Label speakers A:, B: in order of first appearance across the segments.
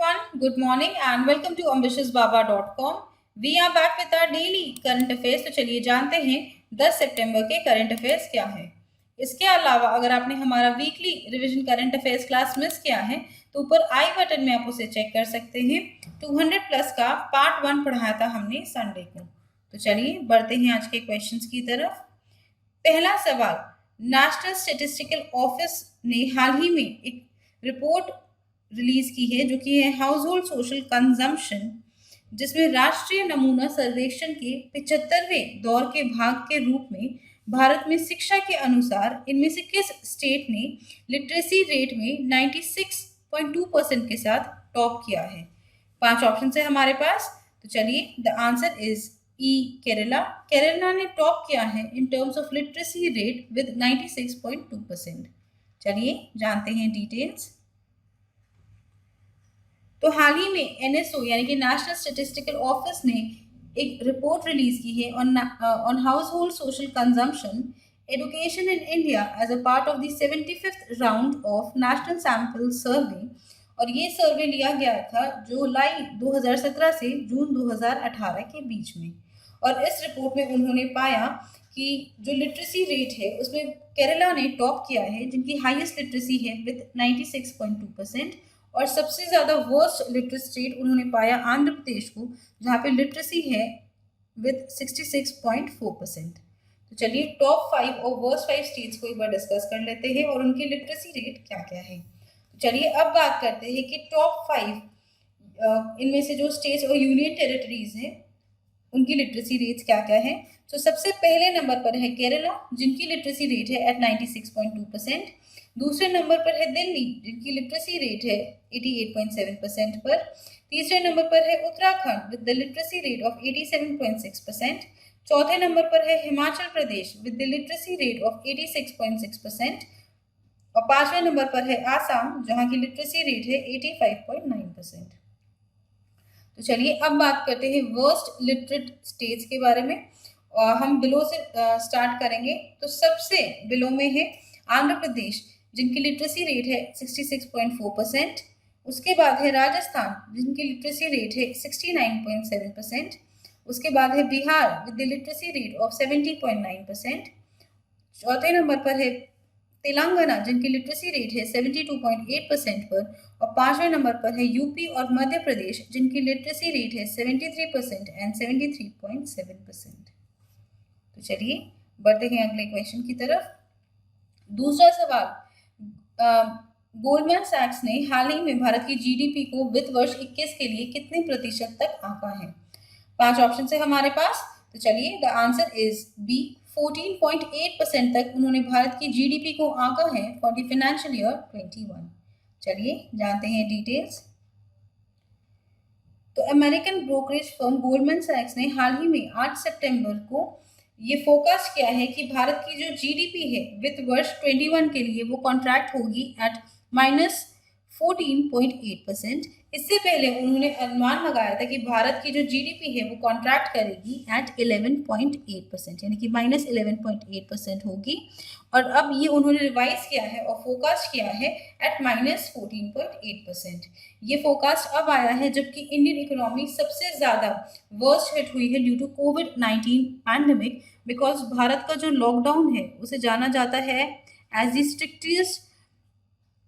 A: everyone, good morning and welcome to ambitiousbaba.com. We are back with our daily current affairs. तो चलिए जानते हैं 10 सितंबर के करंट अफेयर्स क्या है। इसके अलावा अगर आपने हमारा weekly revision current affairs class miss किया है तो ऊपर आई बटन में आप उसे चेक कर सकते हैं। 200 प्लस का पार्ट 1 पढ़ाया था हमने संडे को। तो चलिए बढ़ते हैं आज के क्वेश्चंस की तरफ। पहला सवाल, नेशनल स्टैटिस्टिकल ऑफिस ने हाल ही में एक रिपोर्ट रिलीज की है जो कि है हाउस होल्ड सोशल कंजम्पशन, जिसमें राष्ट्रीय नमूना सर्वेक्षण के 75वें दौर के भाग के रूप में भारत में शिक्षा के अनुसार इनमें से किस स्टेट ने लिटरेसी रेट में 96.2% के साथ टॉप किया है। 5 ऑप्शन है हमारे पास। तो चलिए द आंसर इज ई केरला। केरला ने टॉप किया है in terms of literacy rate with 96.2%। चलिए जानते हैं डिटेल्स। तो हाल ही में एनएसओ यानी कि नेशनल स्टैटिस्टिकल ऑफिस ने एक रिपोर्ट रिलीज की है on household social consumption education in India as a part of the 75th round of national sample survey. और ये सर्वे लिया गया था जुलाई 2017 से जून 2018 के बीच में। और इस रिपोर्ट में उन्होंने पाया कि जो लिटरेसी रेट है उसमें केरला ने टॉप किया है, जिनकी हाईएस्ट लिटरेसी है विद 96.2%। और सबसे ज़्यादा वर्स्ट लिटरेसी रेट उन्होंने पाया आंध्र प्रदेश को, जहाँ पे लिटरेसी है विद 66.4%। तो चलिए टॉप 5 और वर्स्ट 5 स्टेट्स को एक बार डिस्कस कर लेते हैं और उनकी लिटरेसी रेट क्या क्या है। तो चलिए अब बात करते हैं कि टॉप 5 इनमें से जो स्टेट्स और यूनियन टेरिटरीज हैं उनकी लिटरेसी रेट्स क्या क्या है। तो सबसे पहले नंबर पर है केरला, जिनकी लिटरेसी रेट है एट 96.2%। दूसरे नंबर पर है दिल्ली, जिनकी लिटरेसी रेट है 88.7% पर। तीसरे नंबर पर है Uttarakhand with the literacy rate of 87.6%। चौथे नंबर पर है Himachal Pradesh with the literacy rate of 86.6%। और 5वें नंबर पर है आसाम, जहां की लिटरेसी रेट है 85.9%। तो चलिए अब बात करते हैं वर्स्ट लिटरेट स्टेट्स के बारे में। हम बिलो से स्टार्ट करेंगे। तो सबसे बिलो में है आंध्र प्रदेश, जिनकी लिटरेसी रेट है 66.4%। उसके बाद है राजस्थान, जिनकी लिटरेसी रेट है 69.7%। उसके बाद है Bihar with the literacy rate of 70.9%। चौथे नंबर पर है तेलंगाना, जिनकी लिटरेसी रेट है 72.8% पर। और 5वें नंबर पर है यूपी और मध्य प्रदेश, जिनकी लिटरेसी रेट है 73% एंड 73.7%। तो चलिए बढ़ते हैं अगले क्वेश्चन की तरफ। दूसरा सवाल, गोल्डमैन सैक्स ने हाल ही में भारत की जीडीपी को वित्त वर्ष 21 के लिए कितने प्रतिशत तक आंका है। 5 ऑप्शन है हमारे पास। तो चलिए द आंसर इज बी 14.8% तक उन्होंने भारत की जीडीपी को आंका है फॉर द फाइनेंशियल ईयर 21। चलिए जानते हैं डिटेल्स। तो अमेरिकन ब्रोकरेज फर्म गोल्डमैन सैक्स ने हाल ही में 8 सितंबर को ये फोकस किया है कि भारत की जो जीडीपी है वित्त वर्ष 21 के लिए वो कॉन्ट्रैक्ट होगी एट -14.8%। इससे पहले उन्होंने अनुमान लगाया था कि भारत की जो जीडीपी है वो कॉन्ट्रैक्ट करेगी एट 11.8%, यानी कि -11.8% होगी। और अब ये उन्होंने रिवाइज किया है और फोकास्ट किया है एट -14.8%। ये फोकास्ट अब आया है जबकि इंडियन इकोनॉमी सबसे ज़्यादा वर्स्ट हिट हुई है ड्यू टू कोविड-19 पैंडेमिक, बिकॉज भारत का जो लॉकडाउन है उसे जाना जाता है as the strictest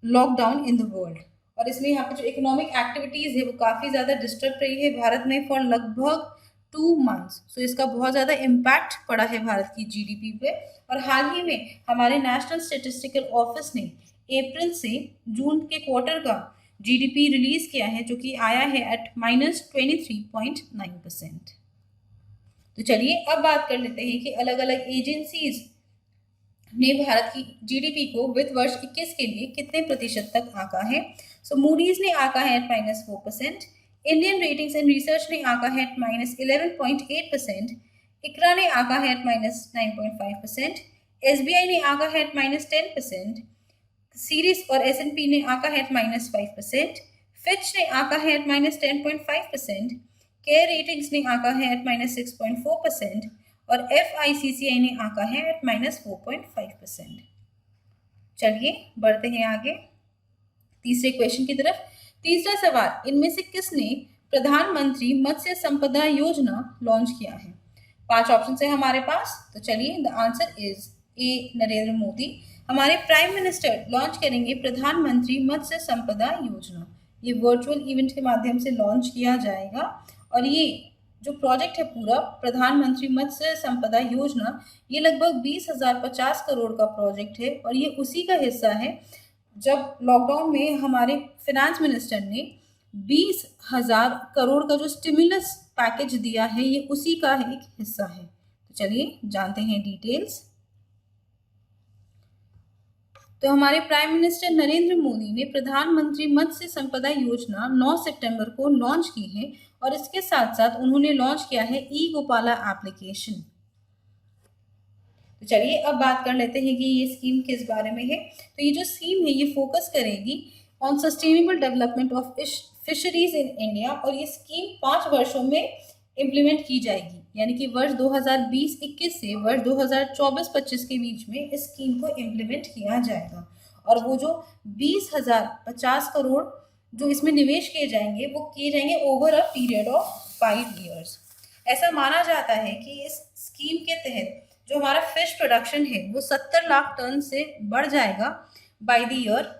A: lockdown in the world. और इसमें यहाँ पे जो इकोनॉमिक एक्टिविटीज़ है वो काफ़ी ज़्यादा डिस्टर्ब रही है भारत में फॉर लगभग 2 मंथ्स। सो इसका बहुत ज़्यादा इम्पैक्ट पड़ा है भारत की जीडीपी पे। और हाल ही में हमारे नेशनल स्टैटिस्टिकल ऑफिस ने अप्रैल से जून के क्वार्टर का जीडीपी रिलीज किया है, जो कि आया है एट -23.9%। तो चलिए अब बात कर लेते हैं कि अलग अलग एजेंसीज ने भारत की जीडीपी को वित्त वर्ष 21 के लिए कितने प्रतिशत तक आंका है। सो मूडीज ने आंका है at -4%। Indian ratings and research ने आंका है एट -11.8%। इकरा ने आंका है एट -9.5%। एसबीआई ने आंका है एट -10%। सीरीज और एसएनपी ने आंका है एट -5%। फिच ने आंका है एट -10.5%। केयर रेटिंग्स ने आंका है एट -6.4%। और FICCI ने आंका है एट -4.5%। चलिए बढ़ते हैं आगे तीसरे क्वेश्चन की तरफ। तीसरा सवाल, इनमें से किसने प्रधानमंत्री मत्स्य संपदा योजना लॉन्च किया है? 5 ऑप्शन है हमारे पास, तो चलिए द आंसर इज ए नरेंद्र मोदी। हमारे प्राइम मिनिस्टर लॉन्च करेंगे प्रधानमंत्री मत्स्य संपदा योजना। ये वर्चुअल इवेंट के माध्यम से लॉन्च किया जाएगा और ये जो प्रोजेक्ट है पूरा प्रधानमंत्री मत्स्य संपदा योजना, ये लगभग 20,050 करोड़ का प्रोजेक्ट है और ये उसी का हिस्सा है जब लॉकडाउन में हमारे फिनेंस मिनिस्टर ने 20,000 करोड़ का जो स्टिमुलस पैकेज दिया है, ये उसी का एक हिस्सा है। तो चलिए जानते हैं डिटेल्स। तो हमारे प्राइम मिनिस्टर नरेंद्र मोदी ने प्रधानमंत्री मत्स्य संपदा योजना 9 सितंबर को लॉन्च की है और इसके साथ साथ उन्होंने लॉन्च किया है ई गोपाला एप्लीकेशन। तो चलिए अब बात कर लेते हैं कि ये स्कीम किस बारे में है। तो ये जो स्कीम है ये फोकस करेगी on sustainable development of fisheries in India और ये स्कीम 5 वर्षों में इम्प्लीमेंट की जाएगी, यानी कि वर्ष 2020-21 से वर्ष 2024-25 के बीच में इस स्कीम को इम्प्लीमेंट किया जाएगा। और वो जो 20,050 करोड़ जो इसमें निवेश किए जाएंगे वो किए जाएंगे over a period of 5 years. ऐसा माना जाता है कि इस स्कीम के तहत जो हमारा फिश प्रोडक्शन है वो 70 लाख टन से बढ़ जाएगा बाय द ईयर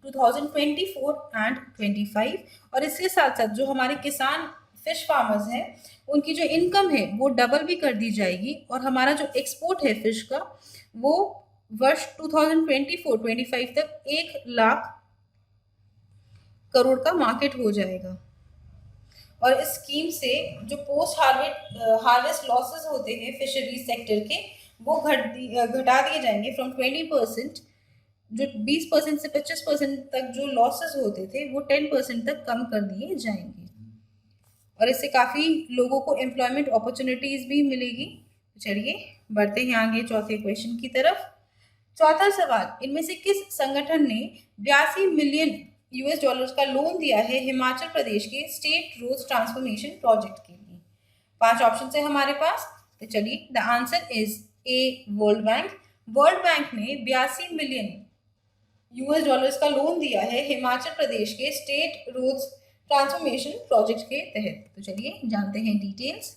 A: 2024 एंड 25। और इसके साथ साथ जो हमारे किसान फिश फार्मर्स हैं उनकी जो इनकम है वो डबल भी कर दी जाएगी और हमारा जो एक्सपोर्ट है फिश का वो वर्ष 2024-25 तक 1 लाख करोड़ का मार्केट हो जाएगा। और इस स्कीम से जो पोस्ट हार्वेस्ट लॉसेस होते हैं फिशरीज सेक्टर के वो घटा दिए जाएंगे फ्रॉम 20%, जो 20% से 25% तक जो लॉसेस होते थे वो 10% तक कम कर दिए जाएंगे और इससे काफ़ी लोगों को एम्प्लॉयमेंट अपॉर्चुनिटीज भी मिलेगी। चलिए बढ़ते हैं आगे चौथे क्वेश्चन की तरफ। चौथा सवाल, इनमें से किस संगठन ने 82 मिलियन यूएस डॉलर्स का लोन दिया है हिमाचल प्रदेश के स्टेट रोड ट्रांसफॉर्मेशन प्रोजेक्ट के लिए? 5 ऑप्शन है हमारे पास, तो चलिए the answer is a world bank. World bank ने 82 मिलियन यूएस डॉलर्स का लोन दिया है हिमाचल प्रदेश के स्टेट रोड्स ट्रांसफॉर्मेशन प्रोजेक्ट के तहत। तो चलिए जानते हैं डिटेल्स।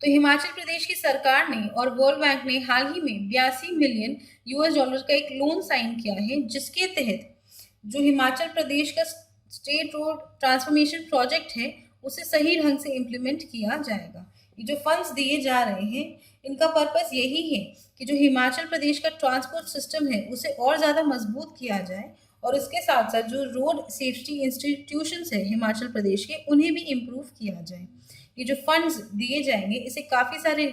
A: तो हिमाचल प्रदेश की सरकार ने और वर्ल्ड बैंक ने हाल ही में 82 मिलियन यूएस डॉलर का एक लोन साइन किया है जिसके तहत जो हिमाचल प्रदेश का स्टेट रोड ट्रांसफॉर्मेशन प्रोजेक्ट है उसे सही ढंग से इम्प्लीमेंट किया जाएगा। ये जो फंड्स दिए जा रहे हैं इनका पर्पस यही है कि जो हिमाचल प्रदेश का ट्रांसपोर्ट सिस्टम है उसे और ज़्यादा मजबूत किया जाए और इसके साथ साथ जो रोड सेफ्टी इंस्टीट्यूशंस है हिमाचल प्रदेश के उन्हें भी इम्प्रूव किया जाए। ये जो फंड्स दिए जाएंगे इसे काफ़ी सारे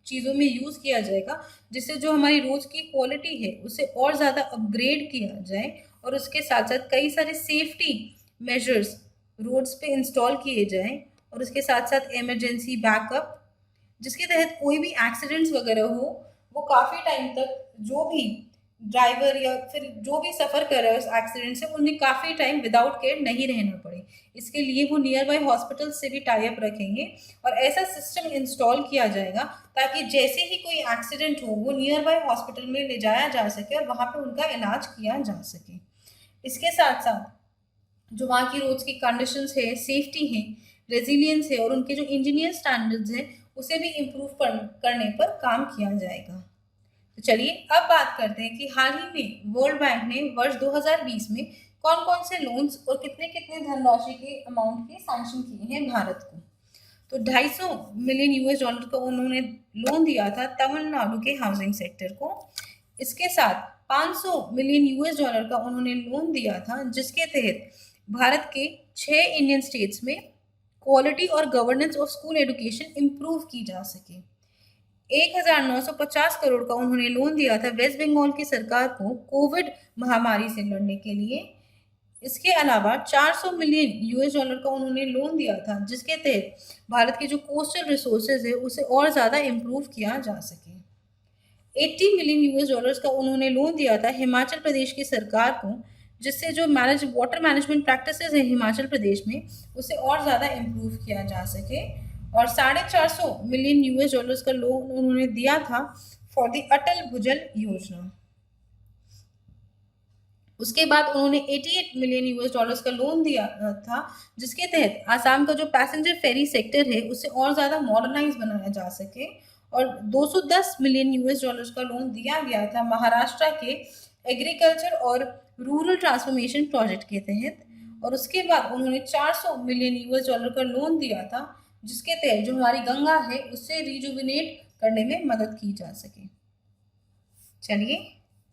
A: चीज़ों में यूज़ किया जाएगा जिससे जो हमारी रोड्स की क्वालिटी है उसे और ज़्यादा अपग्रेड किया जाए और उसके साथ साथ कई सारे सेफ्टी मेजर्स रोड्स पे इंस्टॉल किए जाएं और उसके साथ साथ इमरजेंसी बैकअप जिसके तहत कोई भी एक्सीडेंट्स वगैरह हो वो काफ़ी टाइम तक जो भी ड्राइवर या फिर जो भी सफ़र कर रहा है उस एक्सीडेंट से उन्हें काफ़ी टाइम विदाउट केयर नहीं रहना पड़े। इसके लिए वो नियर बाय हॉस्पिटल से भी टाई अप रखेंगे और ऐसा सिस्टम इंस्टॉल किया जाएगा ताकि जैसे ही कोई एक्सीडेंट हो वो नियर बाय हॉस्पिटल में ले जाया जा सके और वहाँ पे उनका इलाज किया जा सके। इसके साथ साथ जो वहाँ की रोड्स की कंडीशंस है, सेफ्टी है, रेजिलियंस है और उनके जो इंजीनियर स्टैंडर्ड्स हैं उसे भी इम्प्रूव करने पर काम किया जाएगा। तो चलिए अब बात करते हैं कि हाल ही में वर्ल्ड बैंक ने वर्ष 2020 में कौन कौन से लोन्स और कितने कितने धनराशि के अमाउंट के सैंक्शन किए हैं भारत को। तो 250 मिलियन यूएस डॉलर का उन्होंने लोन दिया था तमिलनाडु के हाउसिंग सेक्टर को। इसके साथ 500 मिलियन यूएस डॉलर का उन्होंने लोन दिया था जिसके तहत भारत के 6 इंडियन स्टेट्स में क्वालिटी और governance of school education improve की जा सके। 1,950 करोड़ का उन्होंने लोन दिया था वेस्ट बंगाल की सरकार को कोविड महामारी से लड़ने के लिए। इसके अलावा 400 मिलियन यूएस डॉलर का उन्होंने लोन दिया था जिसके तहत भारत के जो कोस्टल रिसोर्सेज है उसे और ज़्यादा इम्प्रूव किया जा सके। 80 मिलियन यूएस डॉलर्स का उन्होंने लोन दिया था हिमाचल प्रदेश की सरकार को जिससे जो वाटर मैनेजमेंट प्रैक्टिसेस है हिमाचल प्रदेश में उसे और ज़्यादा इम्प्रूव किया जा सके। और 450 मिलियन यूएस डॉलर्स का लोन उन्होंने दिया था फॉर द अटल भुजल योजना। उसके बाद उन्होंने 88 मिलियन यूएस डॉलर्स का लोन दिया था, जिसके तहत आसाम का जो पैसेंजर फेरी सेक्टर है उसे और ज़्यादा मॉडर्नाइज बनाया जा सके। और 210 मिलियन यूएस डॉलर्स का लोन दिया गया था महाराष्ट्र के एग्रीकल्चर और रूरल ट्रांसफॉर्मेशन प्रोजेक्ट के तहत। और उसके बाद उन्होंने 400 मिलियन यूएस डॉलर का लोन दिया था, जिसके तहत जो हमारी गंगा है उससे रिजुविनेट करने में मदद की जा सके। चलिए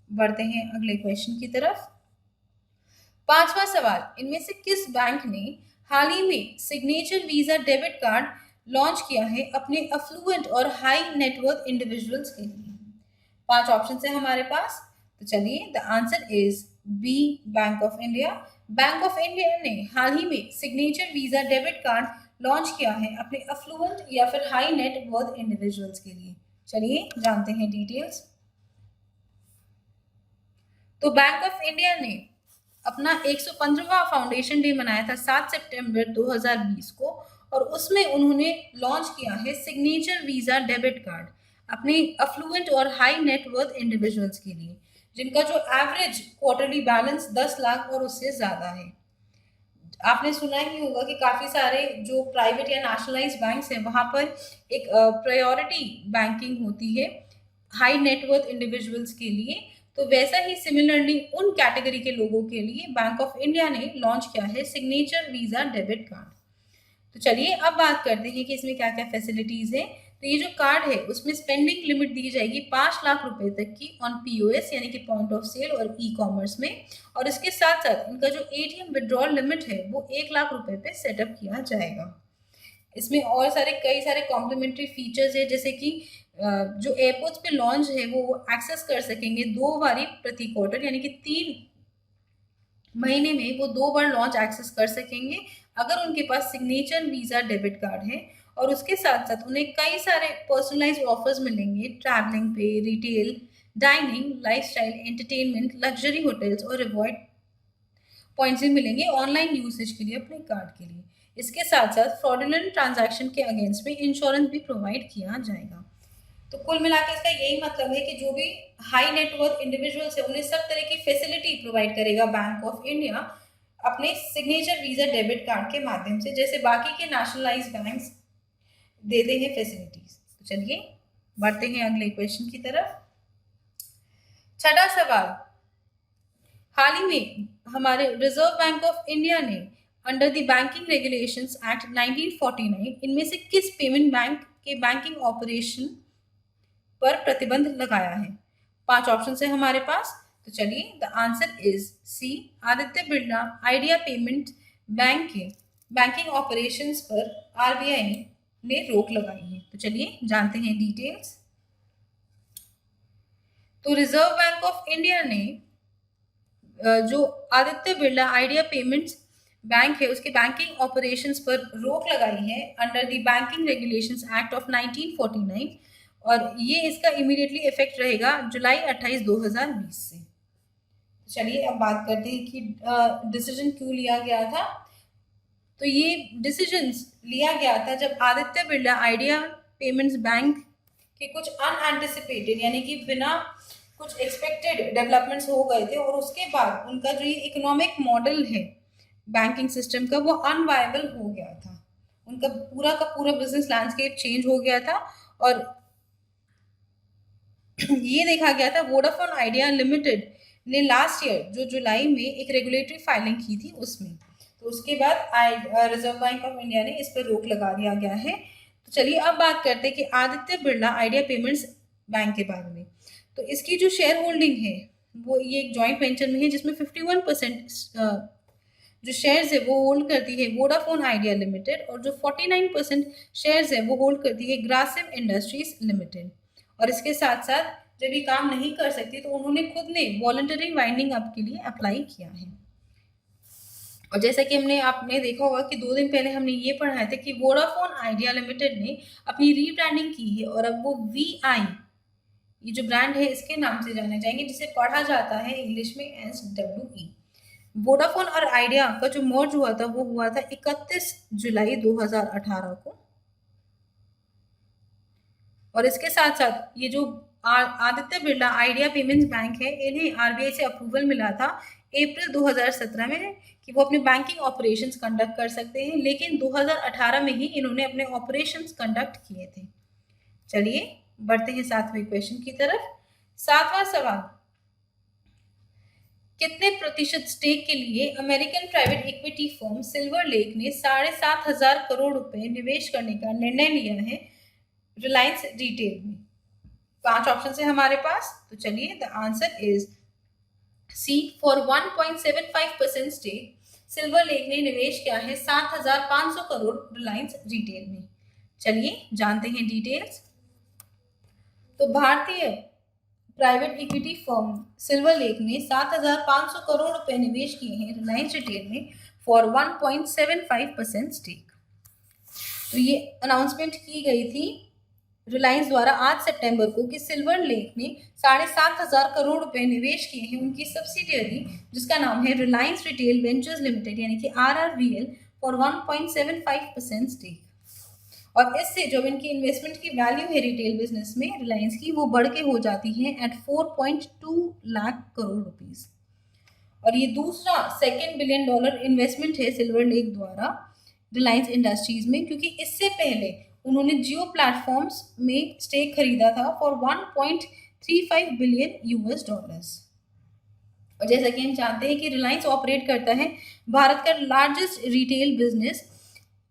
A: बढ़ते हैं अगले क्वेश्चन की तरफ। पांचवा सवाल, इनमें से किस बैंक ने हाल ही में signature Visa debit card launch किया है अपने अफ्लुएंट और हाई नेटवर्थ इंडिविजुअल्स के लिए? 5 ऑप्शन है हमारे पास। तो चलिए, the answer is B, bank of India. Bank of India ने हाल ही में signature Visa debit card launch किया है अपने अफ्लुएंट या फिर हाई नेटवर्थ इंडिविजुअल्स के लिए। चलिए जानते हैं डिटेल्स। तो बैंक ऑफ इंडिया ने अपना 115वां फाउंडेशन डे मनाया था 7 सितंबर 2020 को, और उसमें उन्होंने लॉन्च किया है सिग्नेचर वीजा डेबिट कार्ड अपने अफ्लुएंट और हाई नेटवर्थ इंडिविजुअल्स के लिए, जिनका जो एवरेज क्वार्टरली बैलेंस 10 लाख और उससे ज्यादा है। आपने सुना ही होगा कि काफी सारे जो प्राइवेट या नेशनलाइज बैंक्स हैं वहां पर एक प्रायोरिटी बैंकिंग होती है हाई नेटवर्थ इंडिविजुअल्स के लिए। तो वैसा ही सिमिलरली उन कैटेगरी के लोगों के लिए बैंक ऑफ इंडिया ने लॉन्च किया है सिग्नेचर वीजा डेबिट कार्ड। तो चलिए अब बात करते हैं कि इसमें क्या क्या फैसिलिटीज है। तो ये जो कार्ड है उसमें स्पेंडिंग लिमिट दी जाएगी 5 लाख रुपए तक की ऑन पीओएस यानी कि पॉइंट ऑफ सेल और ई कॉमर्स में, और इसके साथ साथ इनका जो एटीएम विड्रॉल लिमिट है वो 1 लाख रुपए पे सेटअप किया जाएगा। इसमें और कई सारे कॉम्प्लीमेंट्री फीचर्स है, जैसे कि जो एयरपोर्ट्स पे लॉन्च है वो एक्सेस कर सकेंगे 2 बारी प्रति क्वार्टर, यानी कि 3 महीने में वो 2 बार लॉन्च एक्सेस कर सकेंगे अगर उनके पास सिग्नेचर वीजा डेबिट कार्ड है। और उसके साथ साथ उन्हें कई सारे पर्सनलाइज्ड ऑफर्स मिलेंगे ट्रैवलिंग पे, retail, dining, lifestyle, entertainment, luxury hotels और रिवॉर्ड पॉइंट्स भी मिलेंगे ऑनलाइन यूसेज के लिए अपने कार्ड के लिए। इसके साथ साथ फ्रॉडुलेंट ट्रांजैक्शन के अगेंस्ट में इंश्योरेंस भी प्रोवाइड किया जाएगा। तो कुल मिलाकर इसका यही मतलब है कि जो भी हाई नेटवर्थ इंडिविजुअल्स है उन्हें सब तरह की फैसिलिटी प्रोवाइड करेगा बैंक ऑफ इंडिया अपने सिग्नेचर वीजा डेबिट कार्ड के माध्यम से, जैसे बाकी के नेशनलाइज बैंक्स देते हैं फैसिलिटीज। तो चलिए बढ़ते हैं अगले क्वेश्चन की तरफ। छठा सवाल, हाल ही में हमारे रिजर्व बैंक ऑफ इंडिया ने under the banking regulations act 1949 इनमें से किस पेमेंट बैंक के बैंकिंग ऑपरेशन पर प्रतिबंध लगाया है? 5 ऑप्शन है हमारे पास। तो चलिए, the answer is C, Aditya Birla Idea payment bank के बैंकिंग ऑपरेशंस पर आरबीआई ने रोक लगाई है। तो चलिए जानते हैं डिटेल्स। तो रिजर्व बैंक ऑफ इंडिया ने जो Aditya Birla idea payments bank है उसके बैंकिंग ऑपरेशंस पर रोक लगाई है under the banking regulations act of 1949, और ये इसका इमीडिएटली इफेक्ट रहेगा जुलाई 28, 2020 से। चलिए अब बात करते हैं कि डिसीजन क्यों लिया गया था। तो ये डिसीजन लिया गया था जब Aditya Birla idea payments bank के कुछ अनएंटिसिपेटेड यानी कि बिना कुछ एक्सपेक्टेड डेवलपमेंट्स हो गए थे, और उसके बाद उनका जो ये इकोनॉमिक मॉडल है बैंकिंग सिस्टम का वो अनवायबल हो गया था। उनका पूरा का पूरा बिजनेस लैंडस्केप चेंज हो गया था, और ये देखा गया था वोडाफोन आइडिया लिमिटेड ने लास्ट ईयर जो जुलाई में एक रेगुलेटरी फाइलिंग की थी उसमें। तो उसके बाद रिजर्व बैंक ऑफ इंडिया ने इस पर रोक लगा दिया गया है। तो चलिए अब बात करते हैं कि Aditya Birla idea payments bank के बारे में। तो इसकी जो शेयर होल्डिंग है वो ये एक जॉइंट वेंचर में है, जिसमें 51% जो शेयर्स है वो होल्ड करती है वोडाफोन आइडिया लिमिटेड, और जो 49% शेयर्स है वो होल्ड करती है ग्रासिम इंडस्ट्रीज लिमिटेड। और इसके साथ साथ जब ये काम नहीं कर सकती तो उन्होंने खुद ने वॉलंटरी वाइंडिंग अप के लिए अप्लाई किया है। और जैसा कि आपने देखा होगा कि 2 दिन पहले हमने ये पढ़ाया था कि वोडाफोन आइडिया लिमिटेड ने अपनी रीब्रांडिंग की है, और अब वो VI ये जो ब्रांड है इसके नाम से जाने जाएंगे, जिसे पढ़ा जाता है इंग्लिश में SWE। वोडाफोन और आइडिया का जो मर्ज हुआ था वो हुआ था 31 जुलाई 2018 को। और इसके साथ साथ ये जो Aditya Birla idea payments bank है इन्हें आरबीआई से अप्रूवल मिला था अप्रैल 2017 में कि वो अपने बैंकिंग ऑपरेशंस कंडक्ट कर सकते हैं, लेकिन 2018 में ही इन्होंने अपने ऑपरेशंस कंडक्ट किए थे। चलिए बढ़ते हैं 7वें क्वेश्चन की तरफ। 7वां सवाल, कितने प्रतिशत स्टेक के लिए American private equity firm silver Lake ने 7,500 करोड़ रुपए निवेश करने का निर्णय लिया है रिलायंस रिटेल में? 5 ऑप्शन है हमारे पास, तो चलिए the answer is C. For 1.75% stake Silver Lake ने निवेश किया है 7,500 करोड़ रिलायंस रिटेल में। चलिए जानते हैं डिटेल्स। तो भारतीय private equity firm silver Lake ने 7,500 करोड़ रुपए निवेश किए हैं रिलायंस रिटेल में फॉर 1.75% स्टेक। तो ये अनाउंसमेंट की गई थी रिलायंस द्वारा 8 सितंबर को कि सिल्वर लेक ने 7,500 करोड़ रुपए निवेश किए हैं उनकी सब्सिडियरी जिसका नाम है रिलायंस रिटेल वेंचर्स लिमिटेड यानी कि RRVL फॉर 1.75% स्टेक। और इससे जो इनकी इन्वेस्टमेंट की वैल्यू है रिटेल बिजनेस में रिलायंस की, वो बढ़ के हो जाती है एट 4.2 लाख करोड़ रुपीस। और ये दूसरा $2 बिलियन इन्वेस्टमेंट है सिल्वर लेक द्वारा रिलायंस इंडस्ट्रीज में, क्योंकि इससे पहले उन्होंने जियो प्लेटफॉर्म्स में स्टेक खरीदा था फॉर 1.35 बिलियन यूएस डॉलर्स। और जैसा कि हम जानते हैं कि रिलायंस ऑपरेट करता है भारत का largest retail business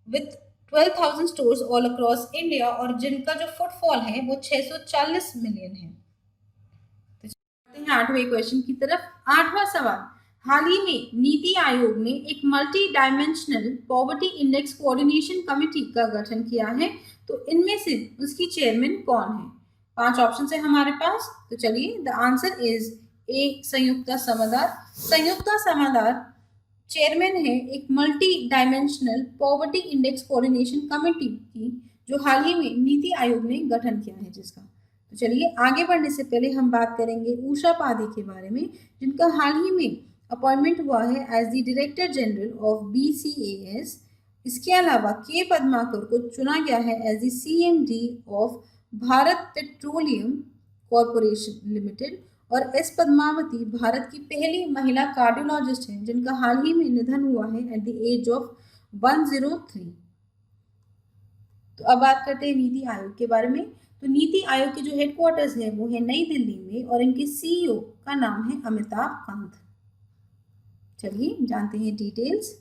A: with 12,000 stores all across India और जिनका जो फुटफॉल है वो 640 मिलियन है। तो चलते हैं 8वें क्वेश्चन की तरफ। 8वां सवाल, हाल ही में नीति आयोग ने एक multidimensional poverty index coordination committee का गठन किया है, तो इनमें से उसकी चेयरमैन कौन है? 5 ऑप्शन है हमारे पास, तो चलिए the answer is A Sanyukta Samaddar. Sanyukta Samaddar chairman है एक multidimensional poverty index coordination committee की जो हाल ही में नीति आयोग ने गठन किया है जिसका। तो चलिए आगे बढ़ने से पहले हम बात करेंगे उषा पाधी के बारे में, जिनका हाल ही में अपॉइंटमेंट हुआ है as the director general of BCAS। इसके अलावा के पद्माकर को चुना गया है as the CMD of Bharat Petroleum Corporation Limited. और एस पद्मावती भारत की पहली महिला कार्डियोलॉजिस्ट हैं जिनका हाल ही में निधन हुआ है एट द एज ऑफ 103। तो अब बात करते हैं नीति आयोग के बारे में। तो नीति आयोग के जो हेडक्वार्टर्स है वो है नई दिल्ली में और इनके CEO का नाम है अमिताभ कांत। चलिए जानते हैं डिटेल्स।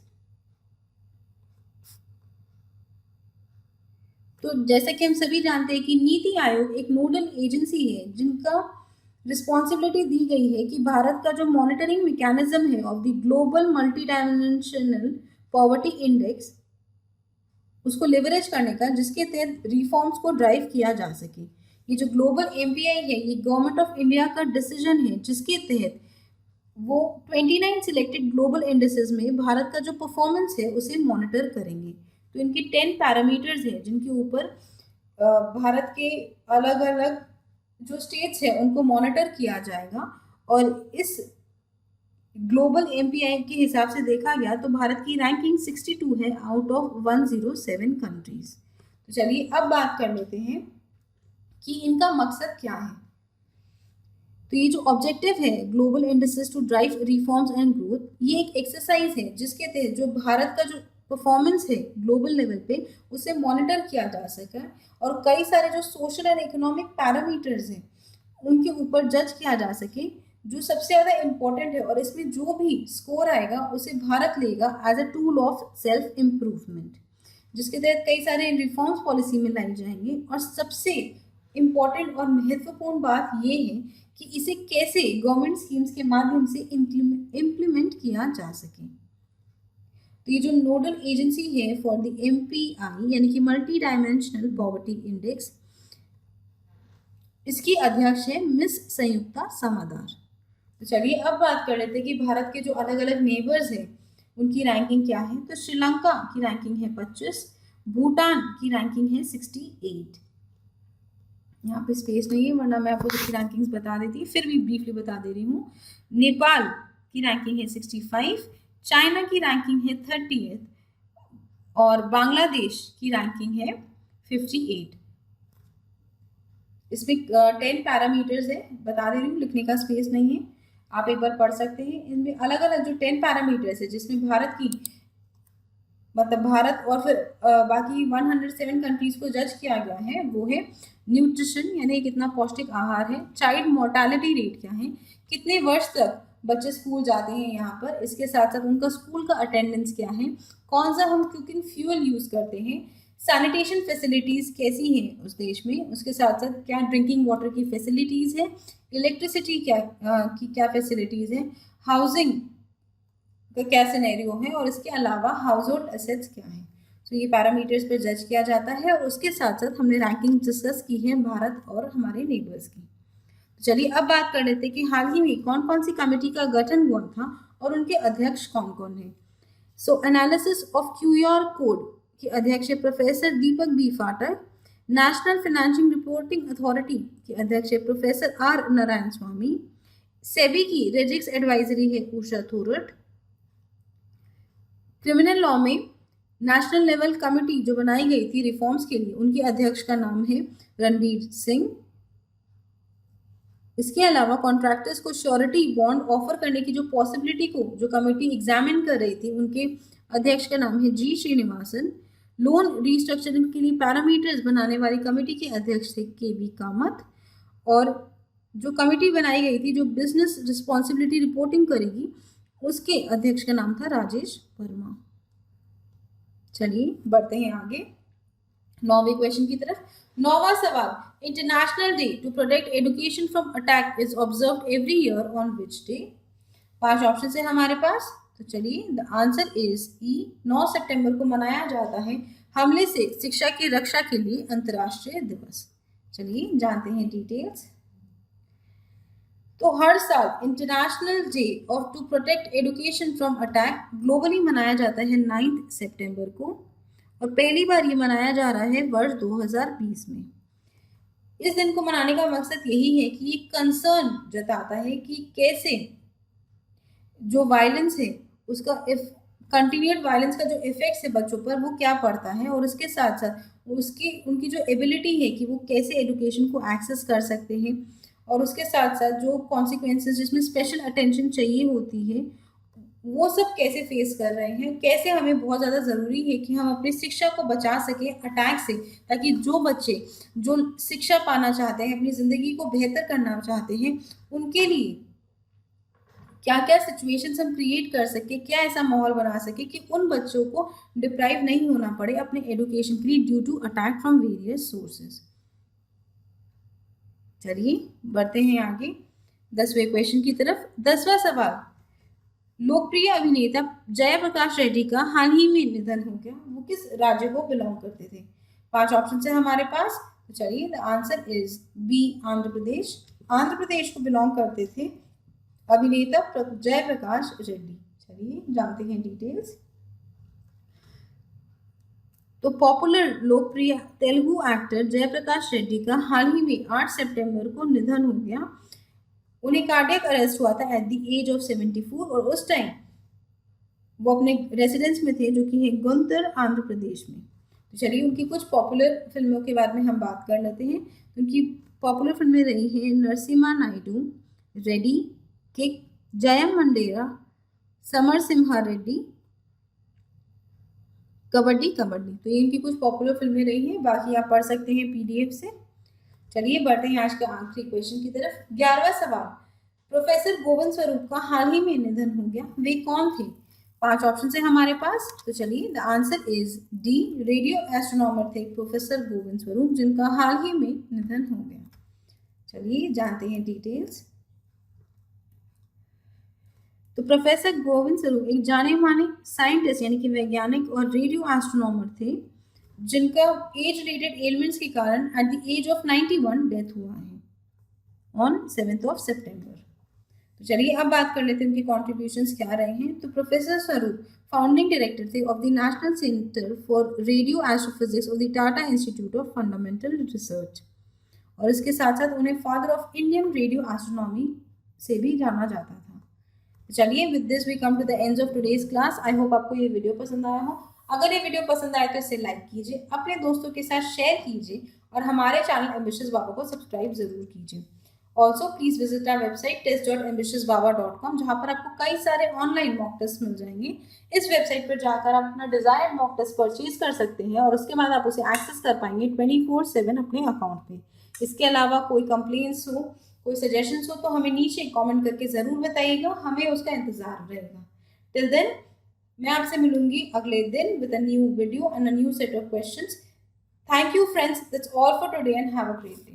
A: तो जैसा कि हम सभी जानते हैं कि नीति आयोग एक नोडल एजेंसी है जिनका रिस्पॉन्सिबिलिटी दी गई है कि भारत का जो मॉनिटरिंग मैकेनिज्म है of the global multi dimensional poverty index उसको लेवरेज करने का, जिसके तहत रिफॉर्म्स को ड्राइव किया जा सके। ये जो ग्लोबल MPI है ये गवर्नमेंट ऑफ इंडिया का डिसीजन है जिसके तहत वो 29 सिलेक्टेड ग्लोबल इंडेसेस में भारत का जो परफॉर्मेंस है उसे मॉनिटर करेंगे। तो इनके 10 पैरामीटर्स हैं जिनके ऊपर भारत के अलग अलग जो स्टेट्स है उनको मॉनिटर किया जाएगा। और इस ग्लोबल MPI के हिसाब से देखा गया तो भारत की रैंकिंग 62 है आउट ऑफ 107 कंट्रीज। तो चलिए अब बात कर लेते हैं कि इनका मकसद क्या है। तो ये जो ऑब्जेक्टिव है global indices to drive reforms and growth, ये एक एक्सरसाइज है जिसके तहत जो भारत का जो परफॉर्मेंस है ग्लोबल लेवल पे उसे मॉनिटर किया जा सके और कई सारे जो सोशल एंड इकोनॉमिक पैरामीटर्स हैं उनके ऊपर जज किया जा सके जो सबसे ज़्यादा इम्पोर्टेंट है। और इसमें जो भी स्कोर आएगा उसे भारत लेगा as a tool of self improvement, जिसके तहत कई सारे रिफॉर्म्स पॉलिसी में लाई जाएंगे। और सबसे इम्पॉर्टेंट और महत्वपूर्ण बात ये है कि इसे कैसे गवर्नमेंट स्कीम्स के माध्यम से इम्प्लीमेंट किया जा सके। तो ये जो नोडल एजेंसी है फॉर द MPI यानी कि मल्टी डायमेंशनल पॉवर्टी इंडेक्स, इसकी अध्यक्ष है मिस संयुक्ता समादार। तो चलिए अब बात कर लेते हैं कि भारत के जो अलग अलग नेबर्स हैं उनकी रैंकिंग क्या है। तो श्रीलंका की रैंकिंग है 25, भूटान की रैंकिंग है 68। यहाँ पे स्पेस नहीं है वरना मैं आपको इसकी रैंकिंग्स बता देती, फिर भी ब्रीफली बता दे रही हूँ। नेपाल की रैंकिंग है 65, चाइना की रैंकिंग है 30th और बांग्लादेश की रैंकिंग है 58। इसमें 10 पैरामीटर्स है, बता दे रही हूँ, लिखने का स्पेस नहीं है। आप एक बार पढ़ सकते हैं। इनमें अलग अलग जो 10 पैरामीटर्स है, जिसमें भारत की मतलब भारत और फिर बाकी 107 कंट्रीज को जज किया गया है, वो है न्यूट्रिशन यानी कितना पौष्टिक आहार है, चाइल्ड मोर्टालिटी रेट क्या है, कितने वर्ष तक बच्चे स्कूल जाते हैं यहाँ पर, इसके साथ साथ उनका स्कूल का अटेंडेंस क्या है, कौन सा हम कुकिंग फ्यूल यूज़ करते हैं, सैनिटेशन फैसिलिटीज़ कैसी हैं उस देश में, उसके साथ साथ क्या ड्रिंकिंग वाटर की फैसिलिटीज़ है, इलेक्ट्रिसिटी की क्या फैसिलिटीज़ है, हाउसिंग का क्या सिनेरियो है, और इसके अलावा हाउस होल्ड एसेट्स क्या है। तो ये पैरामीटर्स पे जज किया जाता है, और उसके साथ साथ हमने रैंकिंग डिस्कस की है भारत और हमारे नेबर्स की। तो चलिए अब बात कर लेते हैं कि हाल ही में कौन कौन सी कमेटी का गठन हुआ था और उनके अध्यक्ष कौन कौन हैं। सो एनालिसिस ऑफ क्यूआर कोड के अध्यक्ष प्रोफेसर दीपक बी फाटक, नेशनल फाइनेंशियल रिपोर्टिंग अथॉरिटी के अध्यक्ष प्रोफेसर आर नारायण स्वामी, सेबी की रेजिक्स एडवाइजरी है उषा थोरट, क्रिमिनल लॉ में नेशनल लेवल कमेटी जो बनाई गई थी रिफॉर्म्स के लिए, उनके अध्यक्ष का नाम है रणबीर सिंह। इसके अलावा कॉन्ट्रैक्टर्स को श्योरिटी बॉन्ड ऑफर करने की जो पॉसिबिलिटी को जो कमेटी एग्जामिन कर रही थी, उनके अध्यक्ष का नाम है जी श्रीनिवासन। लोन रिस्ट्रक्चरिंग के लिए पैरामीटर्स बनाने वाली कमेटी के अध्यक्ष थे के बी कामत, और जो कमेटी बनाई गई थी जो बिजनेस रिस्पॉन्सिबिलिटी रिपोर्टिंग करेगी, उसके अध्यक्ष का नाम था राजेश वर्मा। चलिए बढ़ते हैं आगे 9वें क्वेश्चन की तरफ। 9वां सवाल, International Day to Protect Education from Attack is observed every year on which day. 5 option है हमारे पास, तो चलिए द आंसर इज ई। 9 सितंबर को मनाया जाता है हमले से शिक्षा की रक्षा के लिए अंतर्राष्ट्रीय दिवस। चलिए जानते हैं डिटेल्स। तो हर साल International Day of to Protect Education from Attack globally मनाया जाता है 9 सितंबर को, और पहली बार ये मनाया जा रहा है वर्ष 2020 में। इस दिन को मनाने का मकसद यही है कि ये कंसर्न जताता है कि कैसे जो वायलेंस है उसका कंटिन्यूड वायलेंस का जो इफेक्ट है बच्चों पर वो क्या पड़ता है, और उसके साथ साथ उनकी जो एबिलिटी है कि वो कैसे एजुकेशन को एक्सेस कर सकते हैं, और उसके साथ साथ जो कॉन्सिक्वेंसेस जिसमें स्पेशल अटेंशन चाहिए होती है वो सब कैसे फेस कर रहे हैं, कैसे हमें बहुत ज़्यादा ज़रूरी है कि हम अपनी शिक्षा को बचा सकें अटैक से, ताकि जो बच्चे जो शिक्षा पाना चाहते हैं, अपनी ज़िंदगी को बेहतर करना चाहते हैं, उनके लिए क्या क्या सिचुएशंस हम क्रिएट कर सके, क्या ऐसा माहौल बना सके कि उन बच्चों को डिप्राइव नहीं होना पड़े अपने एजुकेशन के लिए due to attack from various sources. चलिए बढ़ते हैं आगे 10वें क्वेश्चन की तरफ। 10वां सवाल, लोकप्रिय अभिनेता जयप्रकाश रेड्डी का हाल ही में निधन हो गया, वो किस राज्य को बिलोंग करते थे। 5 ऑप्शन है हमारे पास, तो चलिए the answer is B Andhra Pradesh. Andhra Pradesh को बिलोंग करते थे अभिनेता जयप्रकाश रेड्डी। चलिए जानते हैं डिटेल्स। तो पॉपुलर लोकप्रिय तेलुगु एक्टर जयप्रकाश रेड्डी का हाल ही में 8 सितंबर को निधन हो गया। उन्हें कार्डियक अरेस्ट हुआ था एट द एज ऑफ 74, और उस टाइम वो अपने रेसिडेंस में थे जो कि है गुंतर आंध्र प्रदेश में। तो चलिए उनकी कुछ पॉपुलर फिल्मों के बारे में हम बात कर लेते हैं। उनकी पॉपुलर फिल्में रही हैं नरसिम्हा नायडू, रेड्डी, किक, जयम मंडेरा, समर सिम्हा रेड्डी, कबड्डी कबड्डी। तो ये इनकी कुछ पॉपुलर फिल्में रही हैं, बाकी आप पढ़ सकते हैं पीडीएफ से। चलिए बढ़ते हैं आज के आखिरी क्वेश्चन की तरफ। 11वां सवाल, प्रोफेसर गोविंद स्वरूप का हाल ही में निधन हो गया, वे कौन थे। 5 ऑप्शन है हमारे पास, तो चलिए the answer is D, radio astronomer थे प्रोफेसर गोविंद स्वरूप, जिनका हाल ही में निधन हो गया। चलिए जानते हैं डिटेल्स। तो प्रोफेसर गोविंद स्वरूप एक जाने माने साइंटिस्ट यानी कि वैज्ञानिक और रेडियो एस्ट्रोनॉमर थे, जिनका एज रिलेटेड एलिमेंट्स के कारण at the age of 91 death हुआ है ऑन 7 सितंबर। तो चलिए अब बात कर लेते हैं उनके कॉन्ट्रीब्यूशंस क्या रहे हैं। तो प्रोफेसर स्वरूप फाउंडिंग डायरेक्टर थे of the National Centre for Radio Astrophysics of the Tata Institute of Fundamental Research, और इसके साथ साथ उन्हें father of Indian radio astronomy से भी जाना जाता था। तो चलिए with this we come to the end of today's class. I hope आपको ये वीडियो पसंद आया हो। अगर ये वीडियो पसंद आए तो इसे लाइक कीजिए, अपने दोस्तों के साथ शेयर कीजिए, और हमारे चैनल एम्बिशियस बाबा को सब्सक्राइब जरूर कीजिए। Also please visit our website test.ambitiousbaba.com, जहाँ पर आपको कई सारे ऑनलाइन मॉक टेस्ट मिल जाएंगे। इस वेबसाइट पर जाकर आप अपना डिजायर्ड मॉक टेस्ट परचेज कर सकते हैं और उसके बाद आप उसे एक्सेस कर पाएंगे 24/7 अपने अकाउंट पे। इसके अलावा कोई कंप्लेंट्स हो, कोई सजेशंस हो तो हमें नीचे कमेंट करके ज़रूर बताइएगा, हमें उसका इंतज़ार रहेगा। टिल देन मैं आपसे मिलूंगी अगले दिन with a new video and a new set of questions. Thank you friends, that's all for today and have a great